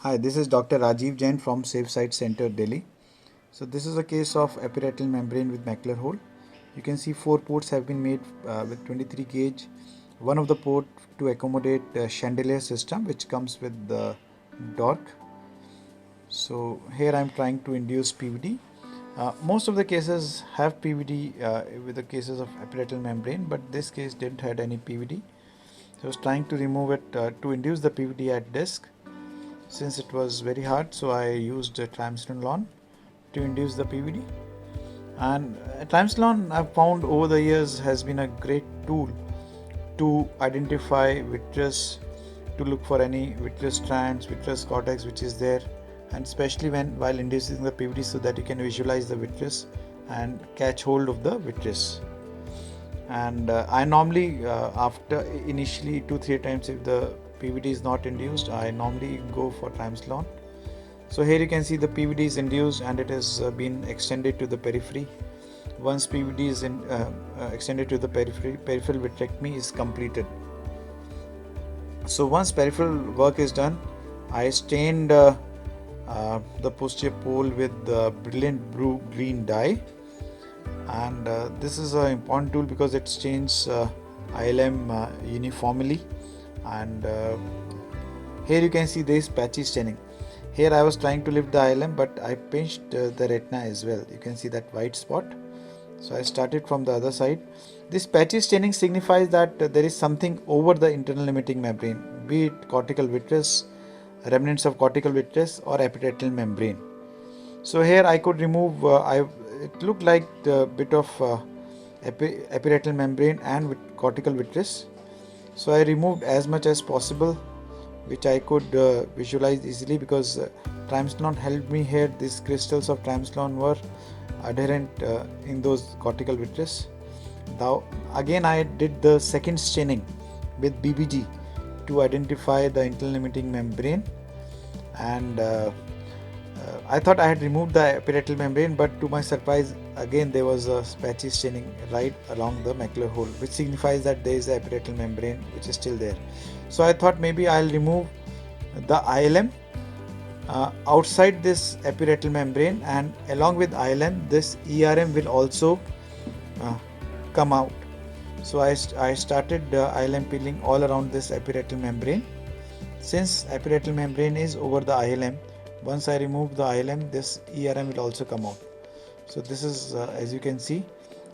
Hi, this is Dr. Rajiv Jain from SafeSite Center, Delhi. So this is a case of epiretinal membrane with macular hole. You can see 4 ports have been made with 23 gauge. One of the port to accommodate chandelier system which comes with the DORC. So here I am trying to induce PVD. Most of the cases have PVD with the cases of epiretinal membrane, but this case didn't had any PVD. So I was trying to remove it to induce the PVD at disk. Since it was very hard, so I used triamcinolone to induce the PVD. And triamcinolone I've found over the years has been a great tool to identify vitreous, to look for any vitreous strands, vitreous cortex which is there, and especially while inducing the PVD, so that you can visualize the vitreous and catch hold of the vitreous. And I normally after initially 2-3 times, if the PVD is not induced, I normally go for triamcinolone. So here you can see the PVD is induced and it has been extended to the periphery. Once PVD is extended to the periphery, peripheral vitrectomy is completed. So once peripheral work is done, I stained the posterior pole with the brilliant blue green dye, and this is an important tool because it stains ILM uniformly. And here you can see there is patchy staining. Here I was trying to lift the ILM, but I pinched the retina as well. You can see that white spot. So I started from the other side. This patchy staining signifies that there is something over the internal limiting membrane, be it cortical vitreous, remnants of cortical vitreous, or epiretinal membrane. So here I could remove, it looked like a bit of epiretinal membrane and with cortical vitreous. So I removed as much as possible, which I could visualize easily, because triamcinolone helped me here. These crystals of triamcinolone were adherent in those cortical vitreous. Now again I did the second staining with BBG to identify the internal limiting membrane, and I thought I had removed the epiretinal membrane, but to my surprise, again there was a patchy staining right along the macular hole, which signifies that there is the epiretinal membrane which is still there. So I thought maybe I'll remove the ILM outside this epiretinal membrane, and along with ILM, this ERM will also come out. So I started ILM peeling all around this epiretinal membrane. Since epiretinal membrane is over the ILM, once I remove the ILM, this ERM will also come out. So this is, as you can see,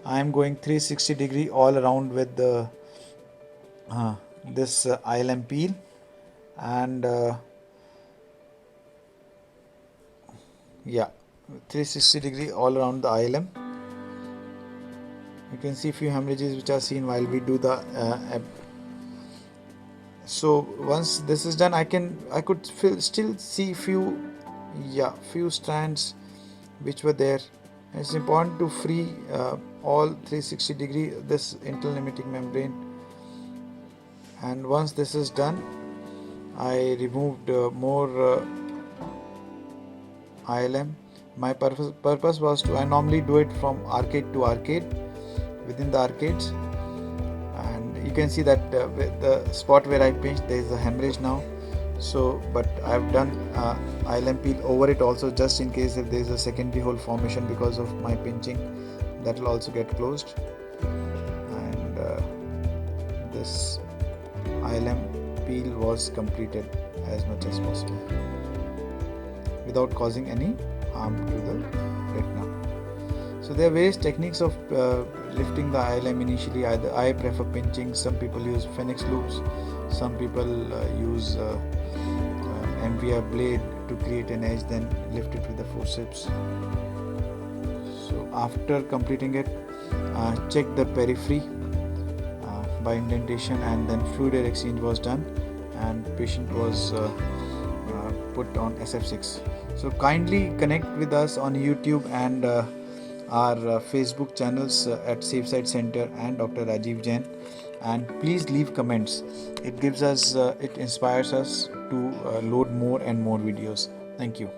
I am going 360 degree all around with the this ILM peel, and yeah, 360 degree all around the ILM. You can see few hemorrhages which are seen while we do the so once this is done, I could still see few strands which were there. It's important to free all 360 degree this internal limiting membrane, and once this is done, I removed more ILM. My purpose was to, I normally do it from arcade to arcade, within the arcades, and you can see that the spot where I pinched, there is a hemorrhage now. So but I've done ILM peel over it also, just in case if there is a secondary hole formation because of my pinching, that will also get closed. And this ILM peel was completed as much as possible without causing any harm to the retina. So there are various techniques of lifting the ILM initially. I prefer pinching. Some people use Phoenix loops. Some people use MVR blade to create an edge, then lift it with the forceps. So after completing it, check the periphery by indentation, and then fluid air exchange was done, and patient was put on SF6. So kindly connect with us on YouTube and our Facebook channels at SafeSite Center and Dr. Rajiv Jain, and please leave comments. It gives us, it inspires us to load more and more videos. Thank you.